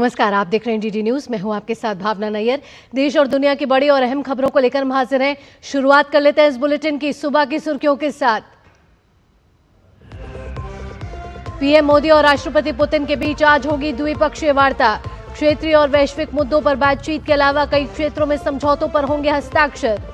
नमस्कार, आप देख रहे हैं डीडी न्यूज। मैं हूं आपके साथ भावना नैयर। देश और दुनिया की बड़ी और अहम खबरों को लेकर हम हाजिर हैं। शुरुआत कर लेते हैं इस बुलेटिन की सुबह की सुर्खियों के साथ। पीएम मोदी और राष्ट्रपति पुतिन के बीच आज होगी द्विपक्षीय वार्ता। क्षेत्रीय और वैश्विक मुद्दों पर बातचीत के अलावा कई क्षेत्रों में समझौतों पर होंगे हस्ताक्षर।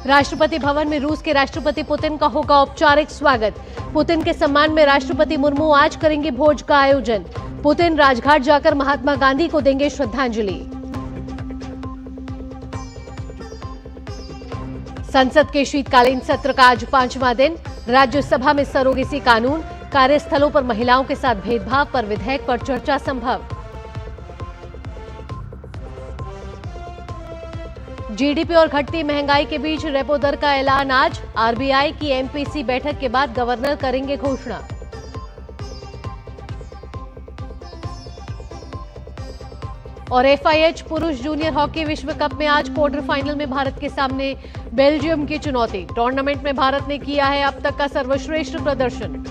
राष्ट्रपति भवन में रूस के राष्ट्रपति पुतिन का होगा औपचारिक स्वागत। पुतिन के सम्मान में राष्ट्रपति मुर्मू आज करेंगे भोज का आयोजन। पुतिन राजघाट जाकर महात्मा गांधी को देंगे श्रद्धांजलि। संसद के शीतकालीन सत्र का आज 5वां दिन। राज्यसभा में सरोगेसी कानून, कार्यस्थलों पर महिलाओं के साथ भेदभाव पर विधेयक पर चर्चा संभव। जीडीपी और घटती महंगाई के बीच रेपो दर का ऐलान आज। आरबीआई की एमपीसी बैठक के बाद गवर्नर करेंगे घोषणा। और एफआईएच पुरुष जूनियर हॉकी विश्व कप में आज क्वार्टर फाइनल में भारत के सामने बेल्जियम की चुनौती। टूर्नामेंट में भारत ने किया है अब तक का सर्वश्रेष्ठ प्रदर्शन।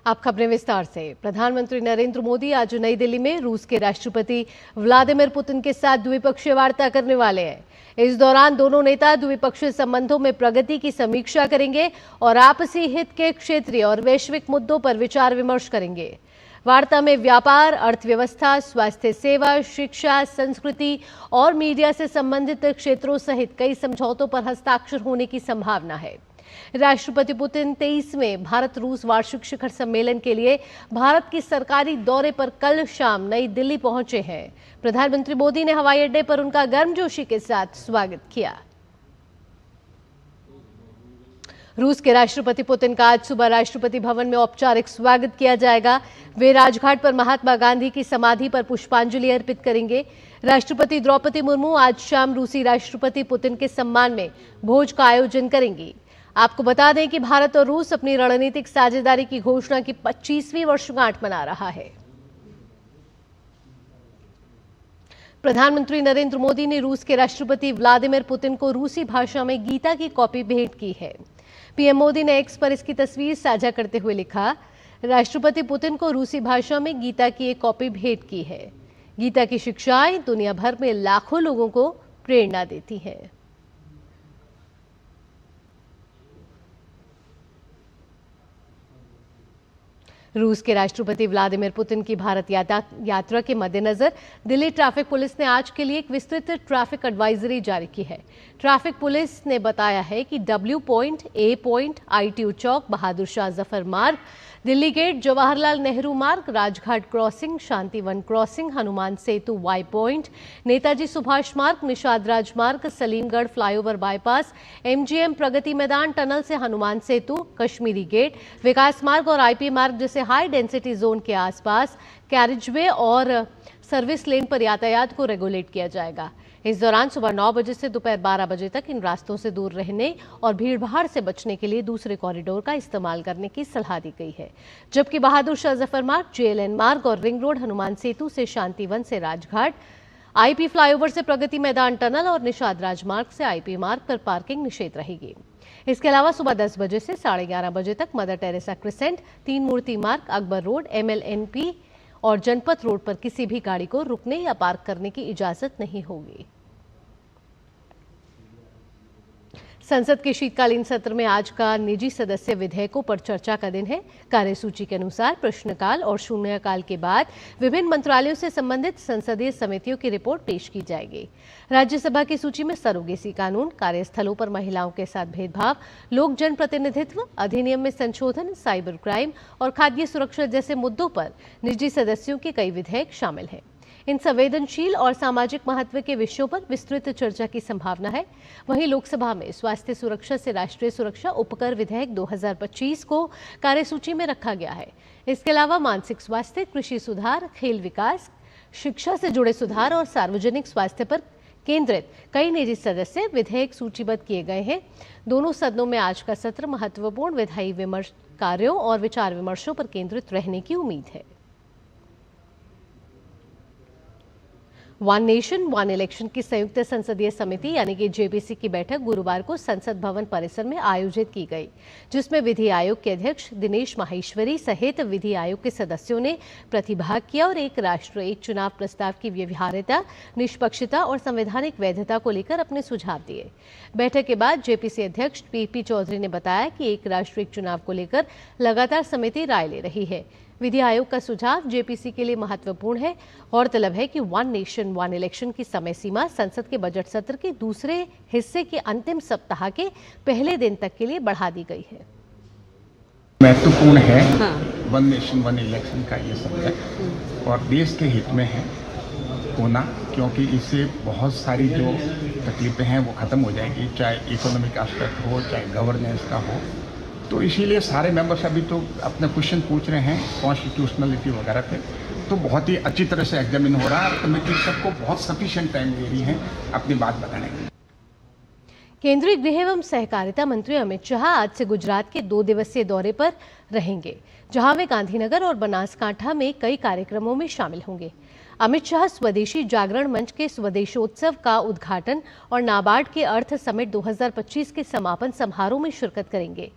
अब खबरें विस्तार से। प्रधानमंत्री नरेंद्र मोदी आज नई दिल्ली में रूस के राष्ट्रपति व्लादिमीर पुतिन के साथ द्विपक्षीय वार्ता करने वाले हैं। इस दौरान दोनों नेता द्विपक्षीय संबंधों में प्रगति की समीक्षा करेंगे और आपसी हित के क्षेत्रीय और वैश्विक मुद्दों पर विचार विमर्श करेंगे। वार्ता में व्यापार, अर्थव्यवस्था, स्वास्थ्य सेवा, शिक्षा, संस्कृति और मीडिया से संबंधित क्षेत्रों सहित कई समझौतों पर हस्ताक्षर होने की संभावना है। राष्ट्रपति पुतिन 23वें भारत रूस वार्षिक शिखर सम्मेलन के लिए भारत की सरकारी दौरे पर कल शाम नई दिल्ली पहुंचे हैं। प्रधानमंत्री मोदी ने हवाई अड्डे पर उनका गर्मजोशी के साथ स्वागत किया। रूस के राष्ट्रपति पुतिन का आज सुबह राष्ट्रपति भवन में औपचारिक स्वागत किया जाएगा। वे राजघाट पर महात्मा गांधी की समाधि पर पुष्पांजलि अर्पित करेंगे। राष्ट्रपति द्रौपदी मुर्मू आज शाम रूसी राष्ट्रपति पुतिन के सम्मान में भोज का आयोजन करेंगी। आपको बता दें कि भारत और रूस अपनी रणनीतिक साझेदारी की घोषणा की 25वीं वर्षगांठ मना रहा है। प्रधानमंत्री नरेंद्र मोदी ने रूस के राष्ट्रपति व्लादिमीर पुतिन को रूसी भाषा में गीता की कॉपी भेंट की है। पीएम मोदी ने एक्स पर इसकी तस्वीर साझा करते हुए लिखा, राष्ट्रपति पुतिन को रूसी भाषा में गीता की एक कॉपी भेंट की है। गीता की शिक्षाएं दुनिया भर में लाखों लोगों को प्रेरणा देती हैं। रूस के राष्ट्रपति व्लादिमीर पुतिन की भारत यात्रा के मद्देनजर दिल्ली ट्रैफिक पुलिस ने आज के लिए एक विस्तृत ट्रैफिक एडवाइजरी जारी की है। ट्रैफिक पुलिस ने बताया है कि W point, A point, ITO चौक, बहादुर शाह जफर मार्ग, दिल्ली गेट, जवाहरलाल नेहरू मार्ग, Rajghat crossing, Shantivan crossing, Hanuman Setu Y point, Netaji Subhash मार्ग, निषाद राजमार्ग, Salimgarh flyover bypass, MGM Pragati Maidan tunnel से हनुमान सेतु, कश्मीरी गेट, विकास मार्ग और IP मार्ग जैसे हाई डेंसिटी जोन के आसपास कैरिजवे और सर्विस लेन पर यातायात को रेगुलेट किया जाएगा। इस दौरान सुबह 9 बजे से दोपहर 12 बजे तक इन रास्तों से दूर रहने और भीड़भाड़ से बचने के लिए दूसरे कॉरिडोर का इस्तेमाल करने की सलाह दी गई है। जबकि बहादुर शाह जफर मार्ग, JLN मार्ग और रिंग रोड, हनुमान सेतु से शांतिवन से राजघाट, IP फ्लाईओवर से प्रगति मैदान टनल और निषाद राजमार्ग से IP मार्ग पर पार्किंग निषेध रहेगी। इसके अलावा सुबह 10 बजे से 11:30 बजे तक मदर टेरेसा क्रिसेंट, तीन मूर्ति मार्ग, अकबर रोड, MLNP और जनपथ रोड पर किसी भी गाड़ी को रुकने या पार्क करने की इजाजत नहीं होगी। संसद के शीतकालीन सत्र में आज का निजी सदस्य विधेयकों पर चर्चा का दिन है। कार्यसूची के अनुसार प्रश्नकाल और शून्यकाल के बाद विभिन्न मंत्रालयों से संबंधित संसदीय समितियों की रिपोर्ट पेश की जाएगी। राज्यसभा की सूची में सरोगेसी कानून, कार्यस्थलों पर महिलाओं के साथ भेदभाव, लोक जनप्रतिनिधित्व अधिनियम में संशोधन, साइबर क्राइम और खाद्य सुरक्षा जैसे मुद्दों पर निजी सदस्यों के कई विधेयक शामिल हैं। इन संवेदनशील और सामाजिक महत्व के विषयों पर विस्तृत चर्चा की संभावना है। वहीं लोकसभा में स्वास्थ्य सुरक्षा से राष्ट्रीय सुरक्षा उपकर विधेयक 2025 को कार्यसूची में रखा गया है। इसके अलावा मानसिक स्वास्थ्य, कृषि सुधार, खेल विकास, शिक्षा से जुड़े सुधार और सार्वजनिक स्वास्थ्य पर केंद्रित कई निजी सदस्य विधेयक सूचीबद्ध किए गए हैं। दोनों सदनों में आज का सत्र महत्वपूर्ण विधायी विमर्श कार्यों और विचार विमर्शों पर केंद्रित रहने की उम्मीद है। वन नेशन वन इलेक्शन की संयुक्त संसदीय समिति यानी कि जेपीसी की बैठक गुरुवार को संसद भवन परिसर में आयोजित की गई, जिसमें विधि आयोग के अध्यक्ष दिनेश माहेश्वरी सहित विधि आयोग के सदस्यों ने प्रतिभाग किया और एक राष्ट्र एक चुनाव प्रस्ताव की व्यवहार्यता, निष्पक्षता और संवैधानिक वैधता को लेकर अपने सुझाव दिए। बैठक के बाद जेपीसी अध्यक्ष पीपी चौधरी ने बताया कि एक राष्ट्र एक चुनाव को लेकर लगातार समिति राय ले रही है। विधि आयोग का सुझाव जेपीसी के लिए महत्वपूर्ण है। गौरतलब है कि वन नेशन वन इलेक्शन की समय सीमा संसद के बजट सत्र के दूसरे हिस्से के अंतिम सप्ताह के पहले दिन तक के लिए बढ़ा दी गई है। महत्वपूर्ण है वन नेशन वन इलेक्शन का ये सब्जेक्ट और देश के हित में है होना, क्योंकि इससे बहुत सारी जो तकलीफें हैं वो ख़त्म हो जाएंगी, चाहे इकोनॉमिक एस्पेक्ट हो चाहे गवर्नेंस का हो। तो इसीलिए सारे मेंबर्स अभी तो अपने क्वेश्चन पूछ रहे हैं कॉन्स्टिट्यूशनलिटी वगैरह पे, तो बहुत ही अच्छी तरह से एग्जामिन हो रहा है और कमेटी सबको बहुत सफिशिएंट टाइम दे रही है अपनी बात बताने के लिए। केंद्रीय गृह एवं सहकारिता मंत्री अमित शाह आज से गुजरात के 2 दिवसीय दौरे पर रहेंगे, जहां वे गांधीनगर और बनासकांठा में कई कार्यक्रमों में शामिल होंगे। अमित शाह स्वदेशी जागरण मंच के स्वदेशोत्सव का उद्घाटन और नाबार्ड के अर्थ समिट 2025 के समापन समारोह में शिरकत करेंगे।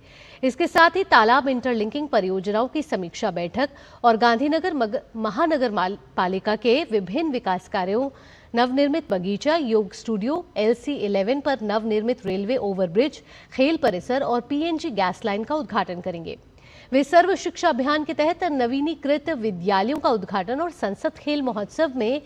इसके साथ ही तालाब इंटरलिंकिंग परियोजनाओं की समीक्षा बैठक और गांधीनगर महानगर पालिका के विभिन्न विकास कार्यों, नवनिर्मित बगीचा, योग स्टूडियो, LC11 पर नवनिर्मित रेलवे ओवरब्रिज, खेल परिसर और PNG गैस लाइन का उद्घाटन करेंगे। वे सर्व शिक्षा अभियान के तहत नवीनीकृत विद्यालयों का उद्घाटन और संसद खेल महोत्सव में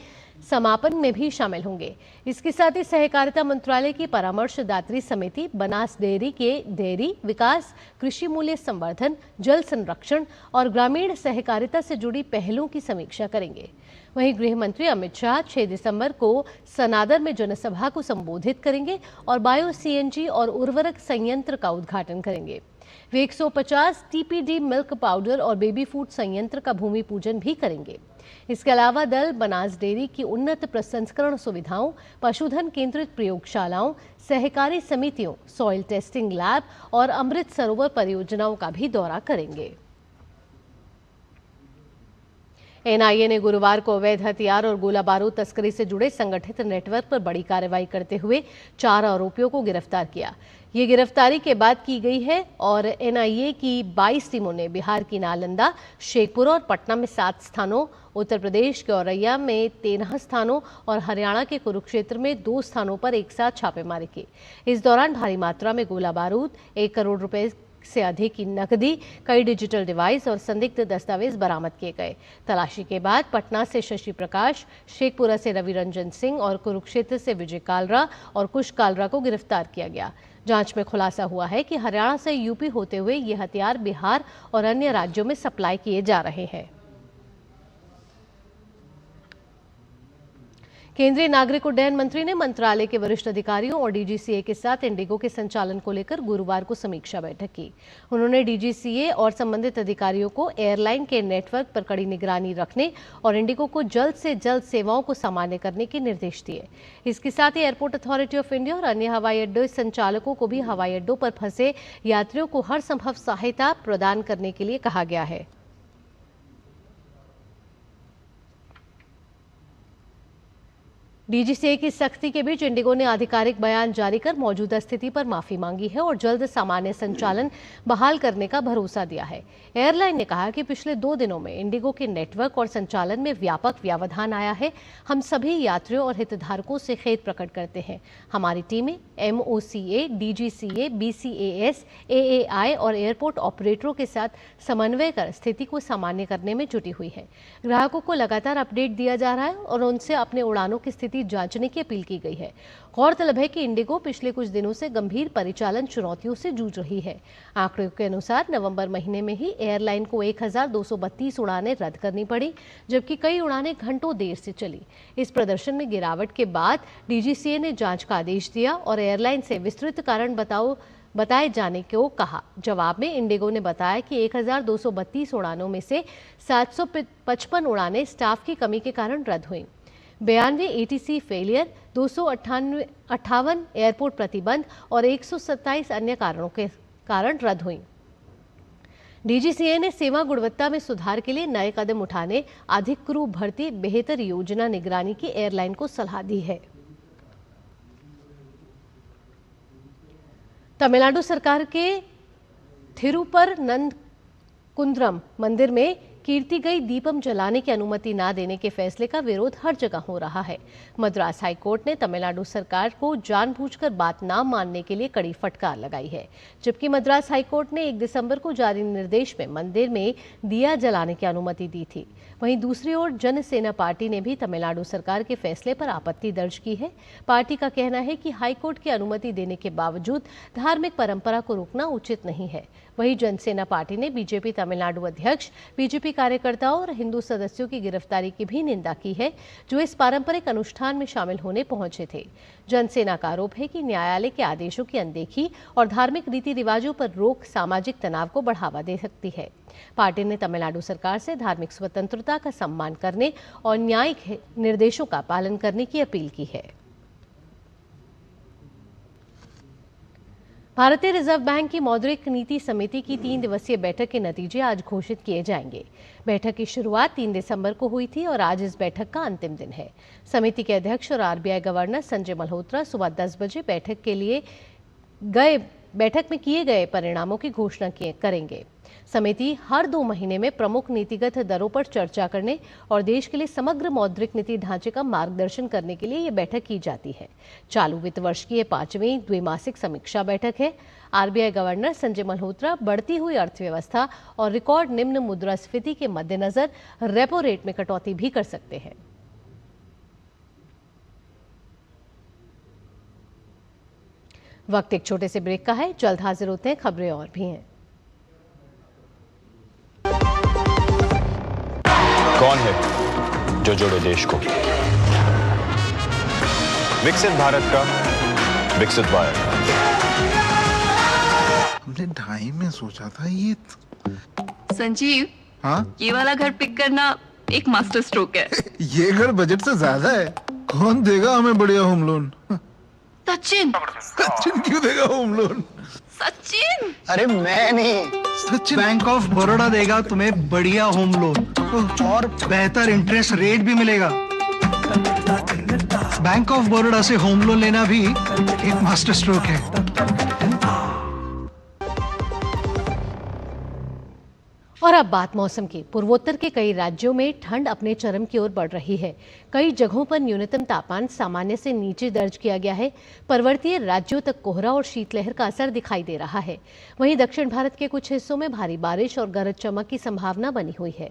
समापन में भी शामिल होंगे। इसके साथ ही सहकारिता मंत्रालय की परामर्शदात्री समिति बनास डेयरी के डेयरी विकास, कृषि मूल्य संवर्धन, जल संरक्षण और ग्रामीण सहकारिता से जुड़ी पहलों की समीक्षा करेंगे। वहीं गृह मंत्री अमित शाह 6 दिसंबर को सनादर में जनसभा को संबोधित करेंगे और बायो CNG और उर्वरक संयंत्र का उद्घाटन करेंगे। वे 150 TPD मिल्क पाउडर और बेबी फूड संयंत्र का भूमि पूजन भी करेंगे। इसके अलावा दल बनास डेयरी की उन्नत प्रसंस्करण सुविधाओं, पशुधन केंद्रित प्रयोगशालाओं, सहकारी समितियों, सॉइल टेस्टिंग लैब और अमृत सरोवर परियोजनाओं का भी दौरा करेंगे। NIA ने गुरुवार को अवैध हथियार और गोला बारूद तस्करी से जुड़े संगठित नेटवर्क पर बड़ी कार्रवाई करते हुए 4 आरोपियों को गिरफ्तार किया। ये गिरफ्तारी के बाद की गई है और NIA की 22 टीमों ने बिहार की नालंदा, शेखपुरा और पटना में 7 स्थानों, उत्तर प्रदेश के औरैया में 13 स्थानों और हरियाणा के कुरुक्षेत्र में 2 स्थानों पर एक साथ छापेमारी की। इस दौरान भारी मात्रा में गोला बारूद, 1 करोड़ रुपए से अधिक की नकदी, कई डिजिटल डिवाइस और संदिग्ध दस्तावेज बरामद किए गए। तलाशी के बाद पटना से शशि प्रकाश, शेखपुरा से रवि रंजन सिंह और कुरुक्षेत्र से विजय कालरा और कुश कालरा को गिरफ्तार किया गया। जांच में खुलासा हुआ है कि हरियाणा से यूपी होते हुए ये हथियार बिहार और अन्य राज्यों में सप्लाई किए जा रहे हैं। केंद्रीय नागरिक उड्डयन मंत्री ने मंत्रालय के वरिष्ठ अधिकारियों और DGCA के साथ इंडिगो के संचालन को लेकर गुरुवार को समीक्षा बैठक की। उन्होंने DGCA और संबंधित अधिकारियों को एयरलाइन के नेटवर्क पर कड़ी निगरानी रखने और इंडिगो को जल्द से जल्द सेवाओं को सामान्य करने के निर्देश दिए। इसके साथ ही एयरपोर्ट अथॉरिटी ऑफ इंडिया और अन्य हवाई अड्डे संचालकों को भी हवाई अड्डों पर फंसे यात्रियों को हर संभव सहायता प्रदान करने के लिए कहा गया है। DGCA की सख्ती के बीच इंडिगो ने आधिकारिक बयान जारी कर मौजूदा स्थिति पर माफी मांगी है और जल्द सामान्य संचालन बहाल करने का भरोसा दिया है। एयरलाइन ने कहा कि पिछले 2 दिनों में इंडिगो के नेटवर्क और संचालन में व्यापक व्यवधान आया है। हम सभी यात्रियों और हितधारकों से खेद प्रकट करते हैं। हमारी टीमें MOCA, DGCA, BCAS, AAI और एयरपोर्ट ऑपरेटरों के साथ समन्वय कर स्थिति को सामान्य करने में जुटी हुई है। ग्राहकों को लगातार अपडेट दिया जा रहा है और उनसे अपने उड़ानों की स्थिति जांचने की अपील की गई है। गौरतलब है कि इंडिगो पिछले कुछ दिनों से गंभीर परिचालन चुनौतियों से जूझ रही है। आंकड़ों के अनुसार नवंबर महीने में ही एयरलाइन को 1232 उड़ानें रद्द करनी पड़ी, जबकि कई उड़ानें घंटों देर से चली। इस प्रदर्शन में गिरावट के बाद DGCA ने जांच का आदेश दिया और एयरलाइन से विस्तृत कारण बताए जाने को कहा। जवाब में इंडिगो ने बताया कि 1232 उड़ानों में से 755 उड़ानें स्टाफ की कमी के कारण रद्द हुई। 92 ATC फेलियर, 258 एयरपोर्ट प्रतिबंध और 127 अन्य कारणों के कारण रद्द हुई। डीजीसीए ने सेवा गुणवत्ता में सुधार के लिए नए कदम उठाने, अधिक क्रू भर्ती, बेहतर योजना निगरानी की एयरलाइन को सलाह दी है। तमिलनाडु सरकार के थिरुपरनंदकुंद्रम मंदिर में कीर्ति गई दीपम जलाने की अनुमति न देने के फैसले का विरोध हर जगह हो रहा है। मद्रास हाईकोर्ट ने तमिलनाडु सरकार को जानबूझकर बात न मानने के लिए कड़ी फटकार लगाई है, जबकि मद्रास हाईकोर्ट ने 1 दिसंबर को जारी निर्देश में मंदिर में दिया जलाने की अनुमति दी थी। वहीं दूसरी ओर जनसेना पार्टी ने भी तमिलनाडु सरकार के फैसले पर आपत्ति दर्ज की है। पार्टी का कहना है कि हाईकोर्ट की अनुमति देने के बावजूद धार्मिक परंपरा को रोकना उचित नहीं है। वहीं जनसेना पार्टी ने बीजेपी तमिलनाडु अध्यक्ष, बीजेपी कार्यकर्ताओं और हिंदू सदस्यों की गिरफ्तारी की भी निंदा की है, जो इस पारंपरिक अनुष्ठान में शामिल होने पहुंचे थे। जनसेना का आरोप है कि न्यायालय के आदेशों की अनदेखी और धार्मिक रीति रिवाजों पर रोक सामाजिक तनाव को बढ़ावा दे सकती है। पार्टी ने तमिलनाडु सरकार से धार्मिक स्वतंत्रता का सम्मान करने और न्यायिक निर्देशों का पालन करने की अपील की है। भारतीय रिजर्व बैंक की मौद्रिक नीति समिति की 3 दिवसीय बैठक के नतीजे आज घोषित किए जाएंगे। बैठक की शुरुआत 3 दिसंबर को हुई थी और आज इस बैठक का अंतिम दिन है। समिति के अध्यक्ष और आरबीआई गवर्नर संजय मल्होत्रा सुबह 10 बजे बैठक में किए गए परिणामों की घोषणा करेंगे। समिति हर 2 महीने में प्रमुख नीतिगत दरों पर चर्चा करने और देश के लिए समग्र मौद्रिक नीति ढांचे का मार्गदर्शन करने के लिए ये बैठक की जाती है। चालू वित्त वर्ष की ये 5वीं द्विमासिक समीक्षा बैठक है। आरबीआई गवर्नर संजय मल्होत्रा बढ़ती हुई अर्थव्यवस्था और रिकॉर्ड निम्न मुद्रास्फीति के मद्देनजर रेपो रेट में कटौती भी कर सकते हैं। वक्त एक छोटे से ब्रेक का है, जल्द हाजिर होते हैं, खबरें और भी हैं। कौन है जो जोड़े देश को? विकसित भारत का विकसित भारत। हमने 2.5 में सोचा था ये। संजीव, हाँ, ये वाला घर पिक करना एक मास्टर स्ट्रोक है। ये घर बजट से ज्यादा है। कौन देगा हमें बढ़िया होम लोन? सचिन। सचिन क्यों देगा होम लोन? सचिन, अरे मैं नहीं, सचिन बैंक ऑफ बड़ौदा देगा तुम्हें बढ़िया होम लोन और बेहतर इंटरेस्ट रेट भी मिलेगा। बैंक ऑफ बड़ौदा से होम लोन लेना भी एक मास्टर स्ट्रोक है। और अब बात मौसम की। पूर्वोत्तर के कई राज्यों में ठंड अपने चरम की ओर बढ़ रही है। कई जगहों पर न्यूनतम तापमान सामान्य से नीचे दर्ज किया गया है। पर्वतीय राज्यों तक कोहरा और शीतलहर का असर दिखाई दे रहा है। वहीं दक्षिण भारत के कुछ हिस्सों में भारी बारिश और गरज चमक की संभावना बनी हुई है।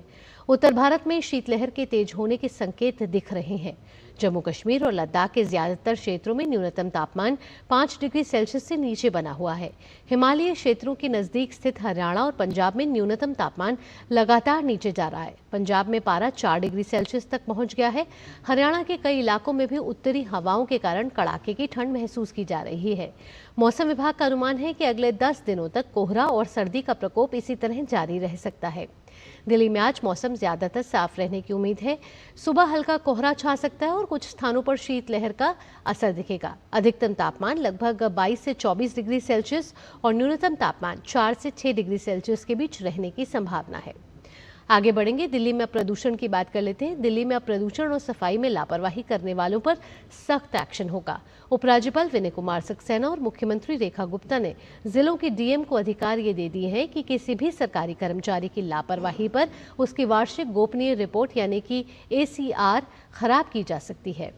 उत्तर भारत में शीतलहर के तेज होने के संकेत दिख रहे हैं। जम्मू कश्मीर और लद्दाख के ज्यादातर क्षेत्रों में न्यूनतम तापमान 5 डिग्री सेल्सियस से नीचे बना हुआ है। हिमालयी क्षेत्रों के नजदीक स्थित हरियाणा और पंजाब में न्यूनतम तापमान लगातार नीचे जा रहा है। पंजाब में पारा 4 डिग्री सेल्सियस तक पहुंच गया है। हरियाणा के कई इलाकों में भी उत्तरी हवाओं के कारण कड़ाके की ठंड महसूस की जा रही है। मौसम विभाग का अनुमान है कि अगले 10 दिनों तक कोहरा और सर्दी का प्रकोप इसी तरह जारी रह सकता है। दिल्ली में आज मौसम ज्यादातर साफ रहने की उम्मीद है। सुबह हल्का कोहरा छा सकता है और कुछ स्थानों पर शीतलहर का असर दिखेगा। अधिकतम तापमान लगभग 22 से 24 डिग्री सेल्सियस और न्यूनतम तापमान 4 से 6 डिग्री सेल्सियस के बीच रहने की संभावना है। आगे बढ़ेंगे, दिल्ली में प्रदूषण की बात कर लेते हैं। दिल्ली में प्रदूषण और सफाई में लापरवाही करने वालों पर सख्त एक्शन होगा। उपराज्यपाल विनय कुमार सक्सेना और मुख्यमंत्री रेखा गुप्ता ने जिलों के डीएम को अधिकार ये दे दिए हैं कि किसी भी सरकारी कर्मचारी की लापरवाही पर उसकी वार्षिक गोपनीय रिपोर्ट यानी कि ACR खराब की जा सकती है,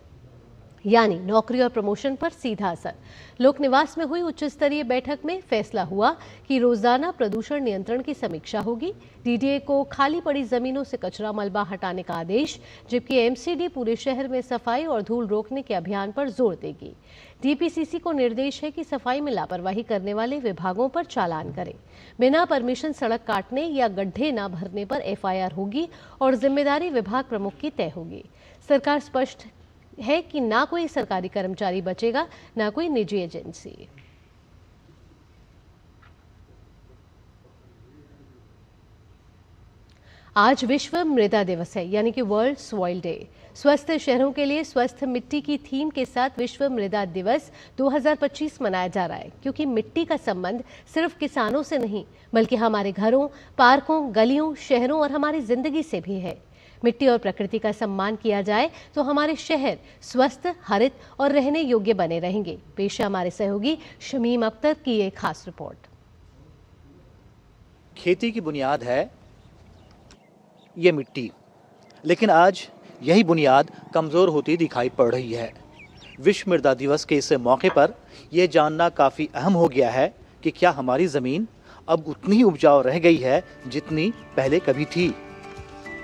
यानी नौकरी और प्रमोशन पर सीधा असर। लोक निवास में हुई उच्च स्तरीय बैठक में फैसला हुआ कि रोजाना प्रदूषण नियंत्रण की समीक्षा होगी। डीडीए को खाली पड़ी जमीनों से कचरा मलबा हटाने का आदेश, जबकि एमसीडी पूरे शहर में सफाई और धूल रोकने के अभियान पर जोर देगी। डीपीसीसी को निर्देश है कि सफाई में लापरवाही करने वाले विभागों पर चालान करें। बिना परमिशन सड़क काटने या गड्ढे न भरने पर FIR होगी और जिम्मेदारी विभाग प्रमुख की तय होगी। सरकार स्पष्ट है कि ना कोई सरकारी कर्मचारी बचेगा, ना कोई निजी एजेंसी। आज विश्व मृदा दिवस है, यानी कि वर्ल्ड सॉइल डे। स्वस्थ शहरों के लिए स्वस्थ मिट्टी की थीम के साथ विश्व मृदा दिवस 2025 मनाया जा रहा है, क्योंकि मिट्टी का संबंध सिर्फ किसानों से नहीं बल्कि हमारे घरों, पार्कों, गलियों, शहरों और हमारी जिंदगी से भी है। मिट्टी और प्रकृति का सम्मान किया जाए तो हमारे शहर स्वस्थ, हरित और रहने योग्य बने रहेंगे। पेश है हमारे सहयोगी शमीम अख्तर की एक खास रिपोर्ट। खेती की बुनियाद है ये मिट्टी, लेकिन आज यही बुनियाद कमज़ोर होती दिखाई पड़ रही है। विश्व मृदा दिवस के इस मौके पर यह जानना काफ़ी अहम हो गया है कि क्या हमारी ज़मीन अब उतनी ही उपजाऊ रह गई है जितनी पहले कभी थी।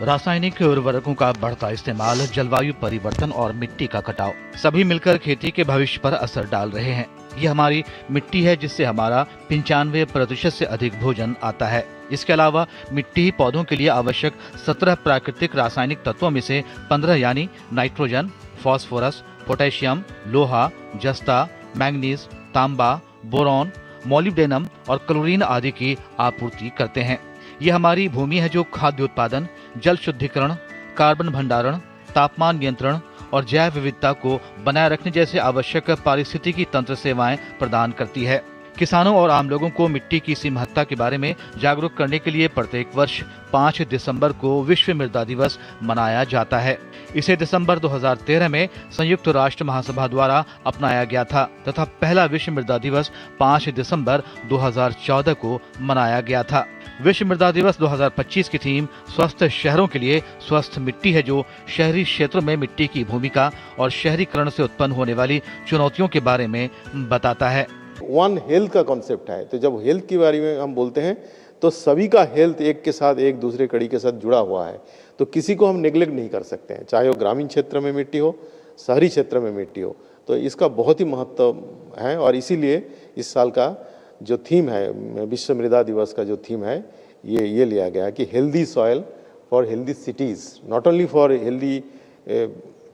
रासायनिक उर्वरकों का बढ़ता इस्तेमाल, जलवायु परिवर्तन और मिट्टी का कटाव सभी मिलकर खेती के भविष्य पर असर डाल रहे हैं। ये हमारी मिट्टी है जिससे हमारा 95% से अधिक भोजन आता है। इसके अलावा मिट्टी ही पौधों के लिए आवश्यक 17 प्राकृतिक रासायनिक तत्वों में से 15 यानी नाइट्रोजन, फास्फोरस, पोटेशियम, लोहा, जस्ता, मैंगनीज, तांबा, बोरॉन, मोलिब्डेनम और क्लोरीन आदि की आपूर्ति करते हैं। ये हमारी भूमि है जो खाद्य उत्पादन, जल शुद्धिकरण, कार्बन भंडारण, तापमान नियंत्रण और जैव विविधता को बनाए रखने जैसे आवश्यक पारिस्थितिकी तंत्र सेवाएं प्रदान करती है। किसानों और आम लोगों को मिट्टी की इसी महत्ता के बारे में जागरूक करने के लिए प्रत्येक वर्ष 5 दिसंबर को विश्व मृदा दिवस मनाया जाता है। इसे दिसंबर 2013 में संयुक्त राष्ट्र महासभा द्वारा अपनाया गया था तथा पहला विश्व मृदा दिवस 5 दिसंबर 2014 को मनाया गया था। विश्व मृदा दिवस 2025 की थीम स्वस्थ शहरों के लिए स्वस्थ मिट्टी है, जो शहरी क्षेत्रों में मिट्टी की भूमिका और शहरीकरण से उत्पन्न होने वाली चुनौतियों के बारे में बताता है। वन हेल्थ का कॉन्सेप्ट है, तो जब हेल्थ के बारे में हम बोलते हैं तो सभी का हेल्थ एक के साथ एक दूसरे कड़ी के साथ जुड़ा हुआ है, तो किसी को हम नेग्लेक्ट नहीं कर सकते हैं, चाहे वो ग्रामीण क्षेत्र में मिट्टी हो, शहरी क्षेत्र में मिट्टी हो। तो इसका बहुत ही महत्व है और इसीलिए इस साल का जो थीम है, विश्व मृदा दिवस का जो थीम है, ये लिया गया कि healthy soil for healthy cities, not only for healthy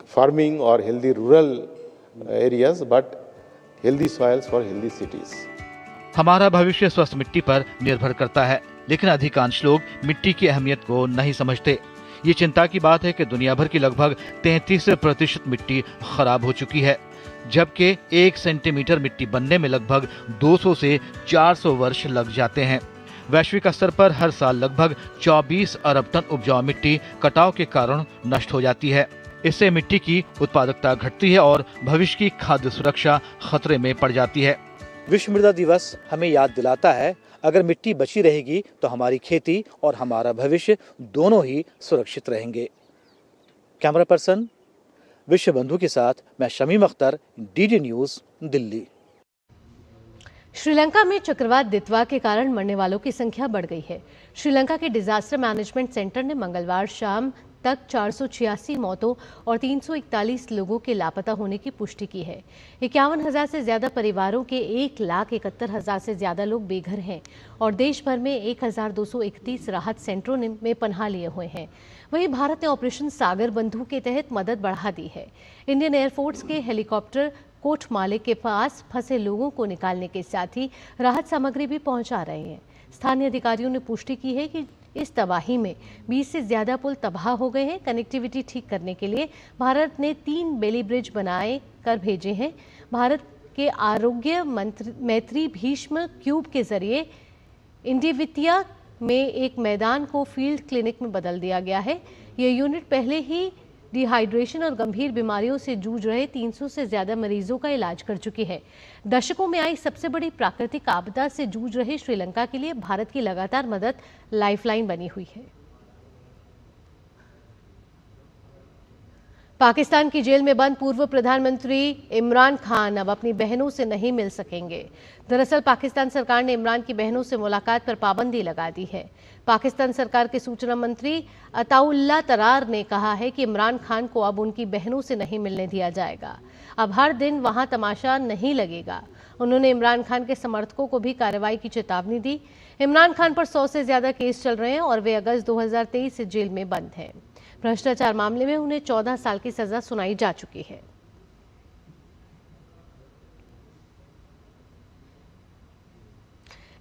farming और healthy rural areas but healthy soils for healthy cities. हमारा भविष्य स्वस्थ मिट्टी पर निर्भर करता है, लेकिन अधिकांश लोग मिट्टी की अहमियत को नहीं समझते। ये चिंता की बात है कि दुनिया भर की लगभग 33% मिट्टी खराब हो चुकी है, जबकि 1 सेंटीमीटर मिट्टी बनने में लगभग 200 से 400 वर्ष लग जाते हैं। वैश्विक स्तर पर हर साल लगभग 24 अरब टन उपजाऊ मिट्टी कटाव के कारण नष्ट हो जाती है। इससे मिट्टी की उत्पादकता घटती है और भविष्य की खाद्य सुरक्षा खतरे में पड़ जाती है। विश्व मृदा दिवस हमें याद दिलाता है, अगर मिट्टी बची रहेगी तो हमारी खेती और हमारा भविष्य दोनों ही सुरक्षित रहेंगे। कैमरा पर्सन विश्व बंधु के साथ मैं शमीम अख्तर, डीडी न्यूज़, दिल्ली। श्रीलंका में चक्रवात दितवा के कारण मरने वालों की संख्या बढ़ गई है। श्रीलंका के डिजास्टर मैनेजमेंट सेंटर ने मंगलवार शाम तक 486 मौतों और 341 लोगों के लापता होने की पुष्टि की है। 51,000 से ज्यादा परिवारों के 1,71,000 से ज्यादा लोग बेघर हैं और देश भर में 1,231 राहत सेंटरों में पनाह लिए हुए हैं। वहीं भारत ने ऑपरेशन सागर बंधु के तहत मदद बढ़ा दी है। इंडियन एयरफोर्स के हेलीकॉप्टर कोटमाले के पास फंसे लोगों को निकालने के साथ ही राहत सामग्री भी पहुंचा रहे हैं। स्थानीय अधिकारियों ने पुष्टि की है कि इस तबाही में 20 से ज्यादा पुल तबाह हो गए हैं। कनेक्टिविटी ठीक करने के लिए भारत ने 3 बेली ब्रिज बनाए कर भेजे हैं। भारत के आरोग्य मैत्री भीष्म क्यूब के जरिए इंडिवितिया में एक मैदान को फील्ड क्लिनिक में बदल दिया गया है। ये यूनिट पहले ही डिहाइड्रेशन और गंभीर बीमारियों से जूझ रहे 300 से ज्यादा मरीजों का इलाज कर चुकी है। दशकों में आई सबसे बड़ी प्राकृतिक आपदा से जूझ रहे श्रीलंका के लिए भारत की लगातार मदद लाइफलाइन बनी हुई है। पाकिस्तान की जेल में बंद पूर्व प्रधानमंत्री इमरान खान अब अपनी बहनों से नहीं मिल सकेंगे। दरअसल पाकिस्तान सरकार ने इमरान की बहनों से मुलाकात पर पाबंदी लगा दी है। पाकिस्तान सरकार के सूचना मंत्री अताउल्ला तरार ने कहा है कि इमरान खान को अब उनकी बहनों से नहीं मिलने दिया जाएगा। अब हर दिन वहां तमाशा नहीं लगेगा। उन्होंने इमरान खान के समर्थकों को भी कार्रवाई की चेतावनी दी। इमरान खान पर 100 से ज्यादा केस चल रहे हैं और वे अगस्त 2023 से जेल में बंद हैं। भ्रष्टाचार मामले में उन्हें 14 साल की सजा सुनाई जा चुकी है।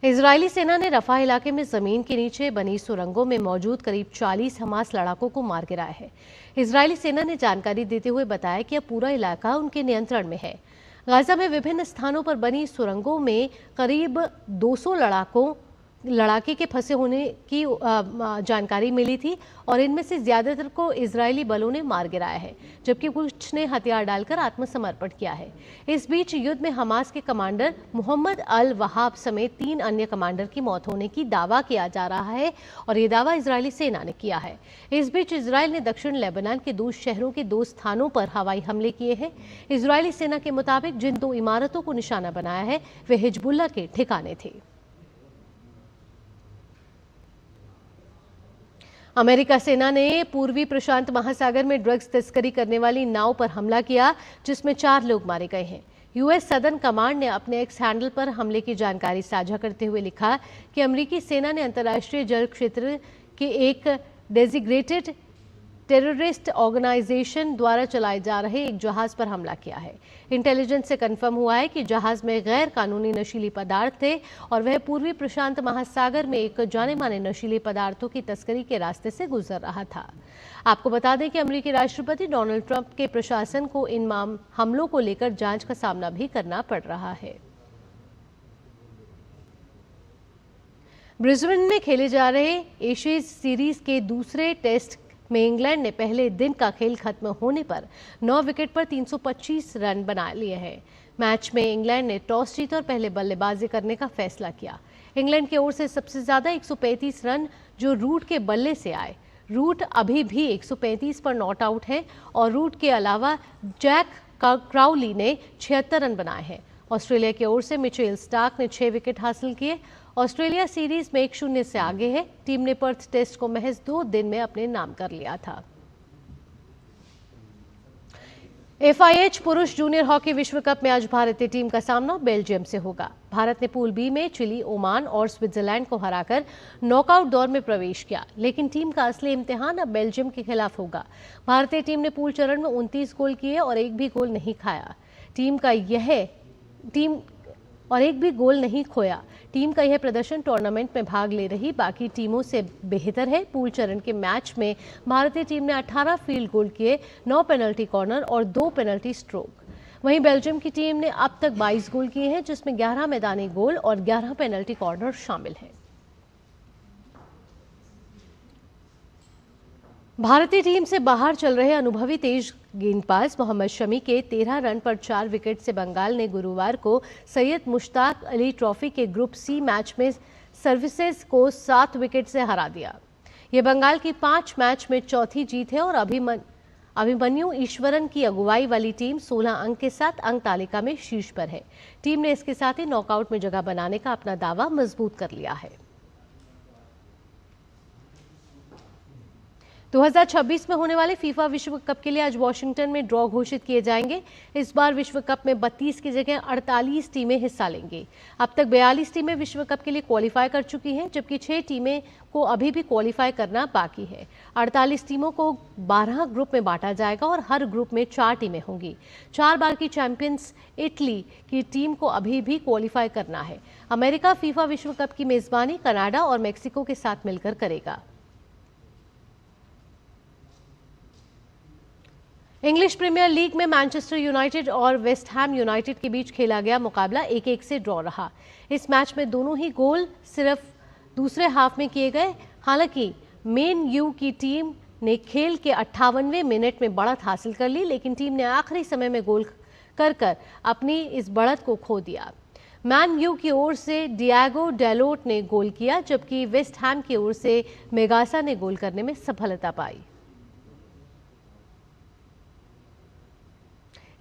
इजरायली सेना ने रफा इलाके में जमीन के नीचे बनी सुरंगों में मौजूद करीब 40 हमास लड़ाकों को मार गिराया है। इजरायली सेना ने जानकारी देते हुए बताया कि अब पूरा इलाका उनके नियंत्रण में है। गाजा में विभिन्न स्थानों पर बनी सुरंगों में करीब 200 लड़ाके के फंसे होने की जानकारी मिली थी और इनमें से ज्यादातर को इजरायली बलों ने मार गिराया है, जबकि कुछ ने हथियार डालकर आत्मसमर्पण किया है। इस बीच युद्ध में हमास के कमांडर मोहम्मद अल वहाब समेत 3 अन्य कमांडर की मौत होने की दावा किया जा रहा है और ये दावा इजरायली सेना ने किया है। इस बीच इजरायल ने दक्षिण लेबनान के 2 शहरों के 2 स्थानों पर हवाई हमले किए हैं। इजरायली सेना के मुताबिक जिन 2 इमारतों को निशाना बनाया है वे हिजबुल्लाह के ठिकाने थे। अमेरिका सेना ने पूर्वी प्रशांत महासागर में ड्रग्स तस्करी करने वाली नाव पर हमला किया, जिसमें 4 लोग मारे गए हैं। यूएस सदर्न कमांड ने अपने एक्स हैंडल पर हमले की जानकारी साझा करते हुए लिखा कि अमेरिकी सेना ने अंतर्राष्ट्रीय जल क्षेत्र के एक डेजिग्नेटेड टेररिस्ट ऑर्गेनाइजेशन द्वारा चलाए जा रहे एक जहाज पर हमला किया है। इंटेलिजेंस से कंफर्म हुआ है कि जहाज में गैर कानूनी नशीली पदार्थ थे और वह पूर्वी प्रशांत महासागर में एक जाने माने नशीले पदार्थों की तस्करी के रास्ते से गुजर रहा था। आपको बता दें कि अमेरिकी राष्ट्रपति डोनाल्ड ट्रंप के प्रशासन को इन हमलों को लेकर जांच का सामना भी करना पड़ रहा है। ब्रिस्बेन में खेले जा रहे एशेज सीरीज के दूसरे टेस्ट में इंग्लैंड ने पहले दिन का खेल खत्म होने पर 9 विकेट पर 325 रन बना लिए हैं। मैच में इंग्लैंड ने टॉस जीता और पहले बल्लेबाजी करने का फैसला किया। इंग्लैंड की ओर से सबसे ज्यादा 135 रन जो रूट के बल्ले से आए। रूट अभी भी 135 पर नॉट आउट है और रूट के अलावा जैक क्राउली ने 76 रन बनाए हैं। ऑस्ट्रेलिया की ओर से मिचेल स्टार्क ने 6 विकेट हासिल किए। ऑस्ट्रेलिया सीरीज में 1-0 से आगे है। टीम ने पर्थ टेस्ट को महज 2 दिन में अपने नाम कर लिया था। FIH पुरुष जूनियर हॉकी विश्व कप में आज भारतीय टीम का सामना बेल्जियम से होगा। भारत ने पूल बी में चिली, ओमान और स्विट्जरलैंड को हराकर नॉकआउट दौर में प्रवेश किया, लेकिन टीम का असली इम्तिहान अब बेल्जियम के खिलाफ होगा। भारतीय टीम ने पूल चरण में 29 गोल किए और एक भी गोल नहीं खोया। टीम का यह प्रदर्शन टूर्नामेंट में भाग ले रही बाकी टीमों से बेहतर है। पूल चरण के मैच में भारतीय टीम ने 18 फील्ड गोल किए, 9 पेनल्टी कॉर्नर और 2 पेनल्टी स्ट्रोक। वहीं बेल्जियम की टीम ने अब तक 22 गोल किए हैं, जिसमें 11 मैदानी गोल और 11 पेनल्टी कॉर्नर शामिल हैं। भारतीय टीम से बाहर चल रहे अनुभवी तेज गेंदबाज मोहम्मद शमी के 13 रन पर 4 विकेट से बंगाल ने गुरुवार को सैयद मुश्ताक अली ट्रॉफी के ग्रुप सी मैच में सर्विसेज को 7 विकेट से हरा दिया। ये बंगाल की 5 मैच में चौथी जीत है और अभिमन्यु ईश्वरन की अगुवाई वाली टीम 16 अंक के साथ अंक तालिका में शीर्ष पर है। टीम ने इसके साथ ही नॉकआउट में जगह बनाने का अपना दावा मजबूत कर लिया है। 2026 में होने वाले फीफा विश्व कप के लिए आज वॉशिंगटन में ड्रॉ घोषित किए जाएंगे। इस बार विश्व कप में 32 की जगह 48 टीमें हिस्सा लेंगी। अब तक 42 टीमें विश्व कप के लिए क्वालिफाई कर चुकी हैं, जबकि 6 टीमें को अभी भी क्वालिफाई करना बाकी है। 48 टीमों को 12 ग्रुप में बांटा जाएगा और हर ग्रुप में 4 टीमें होंगी। 4 बार की चैंपियंस इटली की टीम को अभी भी क्वालिफाई करना है। अमेरिका फीफा विश्व कप की मेजबानी कनाडा और मेक्सिको के साथ मिलकर करेगा। इंग्लिश प्रीमियर लीग में मैनचेस्टर यूनाइटेड और वेस्ट हैम यूनाइटेड के बीच खेला गया मुकाबला 1-1 से ड्रॉ रहा। इस मैच में दोनों ही गोल सिर्फ दूसरे हाफ में किए गए। हालांकि मेन यू की टीम ने खेल के 58वें मिनट में बढ़त हासिल कर ली, लेकिन टीम ने आखिरी समय में गोल कर अपनी इस बढ़त को खो दिया। मैन यू की ओर से डिएगो डेलोट ने गोल किया, जबकि वेस्ट हैम की ओर से मेगासा ने गोल करने में सफलता पाई।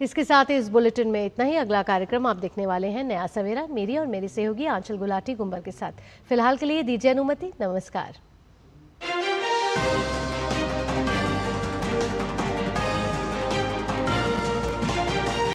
इसके साथ ही इस बुलेटिन में इतना ही। अगला कार्यक्रम आप देखने वाले हैं नया सवेरा, मेरी और मेरी सहयोगी आंचल गुलाटी गुंबर के साथ। फिलहाल के लिए दीजिए अनुमति। नमस्कार।